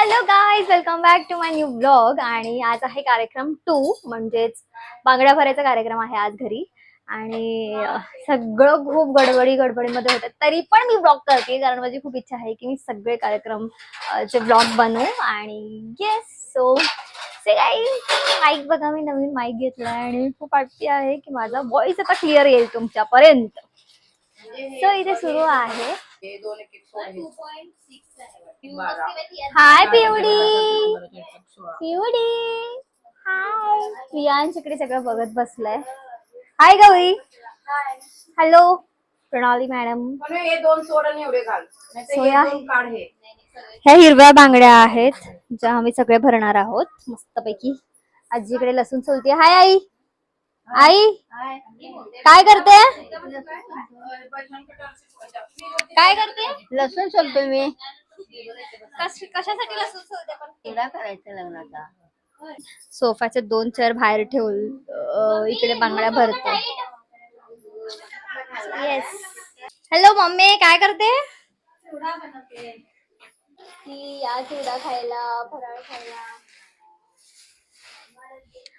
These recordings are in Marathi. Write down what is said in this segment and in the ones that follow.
Hello guys, welcome back to my new blog. आणि आज आहे कार्यक्रम 2 म्हणजेच बांगड्या भरायचा कार्यक्रम आहे आज घरी. आणि सगळं खूप गडबडीमध्ये होतं, तरी पण मी ब्लॉग करते कारण माझी खूप इच्छा आहे की मी सगळे कार्यक्रम चे ब्लॉग बनवू. आणि येस, सो से गाईज, माईक बघा, मी नवीन माईक घेतलाय आणि मी खूप हॅप्पी आहे की माझा व्हॉइस आता क्लिअर येईल तुमच्यापर्यंत. सो इथे सुरू आहे. हाय पिवडी, पिवडी हाय. प्रियांश इकडे सगळं बघत बसलाय. हाय गौरी. हॅलो प्रणाली मॅडम. हे दोन सोडून एवढे घाल. सोया, ह्या हिरव्या बांगड्या आहेत ज्या आम्ही सगळे भरणार आहोत मस्तपैकी. आजीकडे लसूण सोलते. हाय आई. आई काय करते? काय करते? लसूण सोलतोय मी. कशासाठी लसूण सोलते पण? केला करायचं लग्नाचा. सोफाचे 2 चेअर बाहेर ठेवून इकडे बांगड्या भरते. येस. हॅलो मम्मी, काय करते? चिवडा बनवते. ती या चिवडा खायला, फराळ खायला.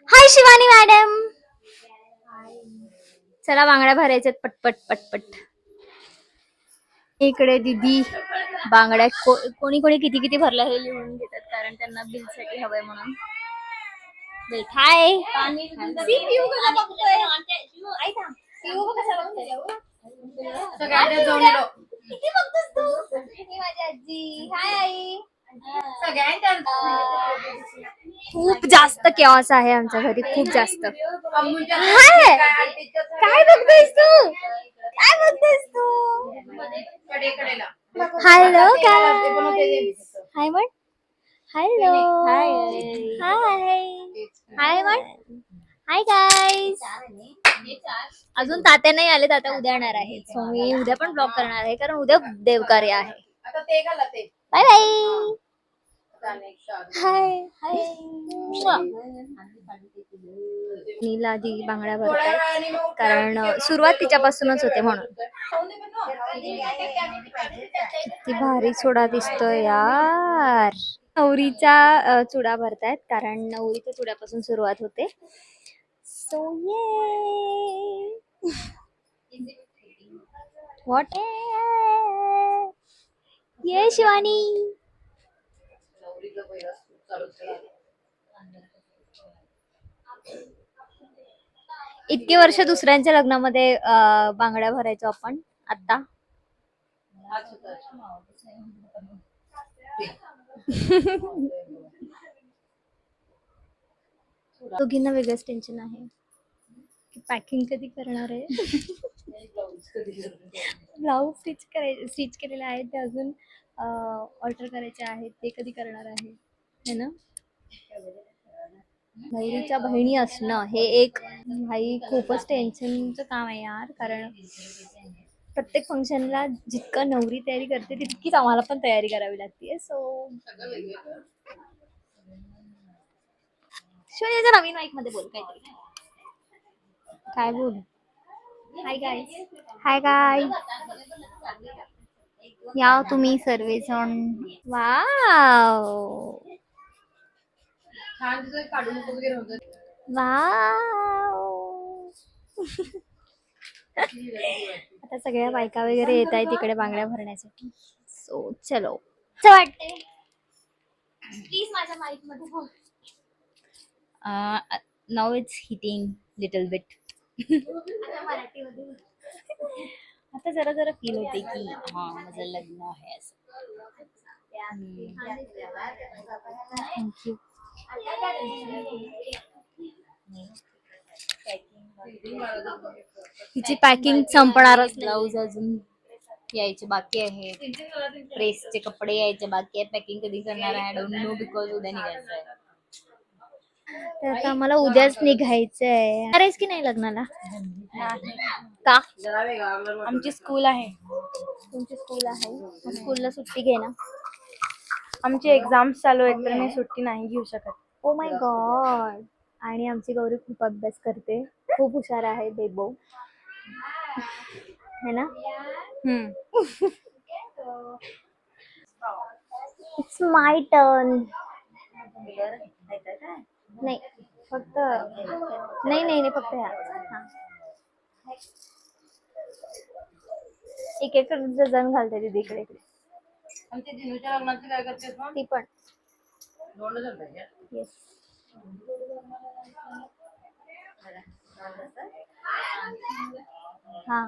हाय शिवानी मॅडम. चला बांगड्या भरायच्यात पटपट पटपट. इकडे दीदी बांगड्या कोणी कोणी किती किती भरल्या हे लिहून घेतात कारण त्यांना बिल साठी हवंय म्हणून. हाय. किती बघतोस तू? माझी आजी. हाय आई. खूप जास्त केऑस आहे आमच्या घरी, खूप जास्त. हाय. काय बघतोयस तू? काय बघतोयस तू? हॅलो गाईस. हाय म्हण. हॅलो. हाय. हाय म्हण. Hi guys. अजून तात्या नाही आले, तात्या उद्या येणार आहेत. सो मी उद्या पण ब्लॉग करणार आहे कारण उद्या देवकार्य आहे. Bye bye. हाय हाय. नीला दी बांगड्या भरतात कारण सुरुवात तिच्यापासूनच होते म्हणून. किती भारी चुडा दिसतोय यार. नवरीचा चुडा भरतायत कारण नवरीच्या चुड्यापासून सुरुवात होते. सो ये व्हॉट ये शिवानी. इतके वर्ष दुसऱ्यांच्या लग्नामध्ये बांगड्या भरायचो आपण. आता दोघींना वेगळंच टेन्शन आहे. पॅकिंग कधी करणार आहे? ब्लाऊज स्टिच केलेले आहेत ते अजून ऑल्टर करायचे आहेत, ते कधी करणार आहे है ना. बहिणीच्या बहिणी असणं हे एक भाई खूपच टेन्शनचं काम आहे यार. कारण प्रत्येक फंक्शनला जितकं नवरी तयारी करते तितकीच आम्हाला पण तयारी करावी लागते. सो शोनेच्या नवीन माईक मध्ये बोल काहीतरी. काय बोल? Hi guys. Hi guys. या तुम्ही सर्वजण. Wow wow. आता सगळ्या बायका वगैरे येत आहेत तिकडे बांगड्या भरण्यासाठी. सो चलो. वाटते प्लीज माझ्या माईक मध्ये बोल. Now it's heating little bit. मराठीमध्ये आता जरा जरा फील होते की हा माझं लग्न आहे असं. थँक्यू. तिची पॅकिंग संपणारच. ब्लाऊज अजून यायचे बाकी आहे. प्रेसचे कपडे यायचे बाकी आहे. पॅकिंग कधी करणार आहे डोंट नो बिकॉज उद्या निघायचं आहे. तर आता मला उद्याच निघायचंय. अरेच की नाही लग्नाला? का? आमची स्कूल आहे. तुमची स्कूल आहे, स्कूलला सुट्टी घे ना. आमची एक्झाम्स चालू आहेत तर मी सुट्टी नाही घेऊ शकत. Oh my God. आणि आमची गौरी खूप अभ्यास करते, खूप हुशार आहे बेबो है ना. It's my turn. नाही फक्त नाही नाही नाही फक्त ह्या. हा. एक एक जण घालते दीदी इकडे इकडे. ती पण येस. हा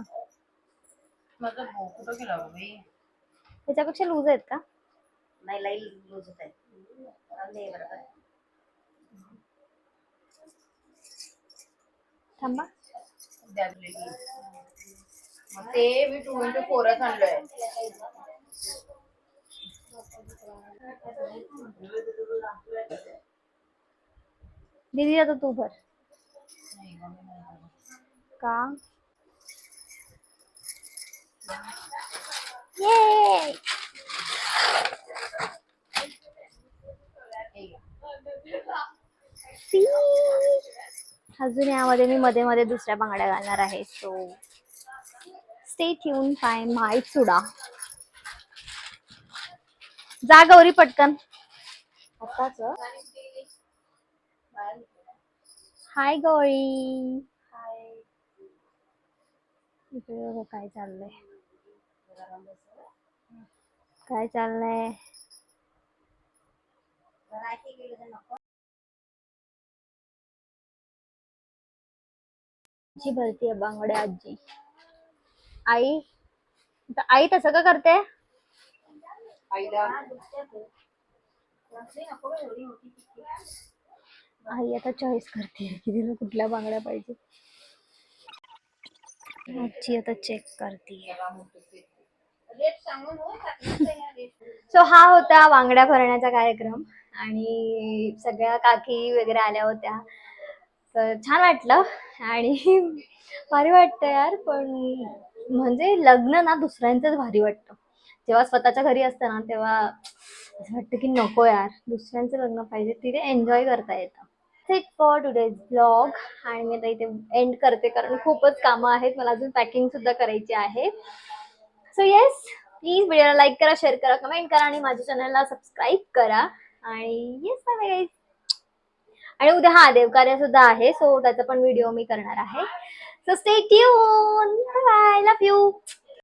त्याच्यापेक्षा लूज आहेत का? थांबा. ते मी 2x4 आणलोय. दीदी आता तू भर. का? ये अजून यामध्ये मी मध्ये मध्ये दुसऱ्या बांगड्या घालणार आहे. So stay tune. फाय माय चुडा. जा गौरी पटकन. आताच हाय गौरी. इकडे बघा काय चाललंय. काय चाललंय. आजी भरतीये बांगड्या आजी. आई आई तसं का करते. आई आता चॉईस करते की तिला कुठल्या बांगड्या पाहिजे. आजी आता चेक करते. सो हा होता बांगड्या भरण्याचा कार्यक्रम आणि सगळ्या काकी वगैरे आल्या होत्या. तर छान वाटलं आणि भारी वाटतं यार. पण म्हणजे लग्न ना दुसऱ्यांचंच भारी वाटतं. जेव्हा स्वतःच्या घरी असतं ना तेव्हा असं वाटतं की नको यार दुसऱ्यांचं लग्न पाहिजे. तिथे एन्जॉय करता येतं. It for today's blog. आणि मी आता इथे एंड करते कारण खूपच कामं आहेत. मला अजून पॅकिंग सुद्धा करायची आहे. सो येस प्लीज व्हिडिओला लाईक करा, शेअर करा, कमेंट करा आणि माझ्या चॅनलला सबस्क्राईब करा. आणि येस बाय. आणि उद्या हा देवकार्य सुद्धा आहे. सो त्याचा पण व्हिडिओ मी करणार आहे. So stay tune. Bye. Love you.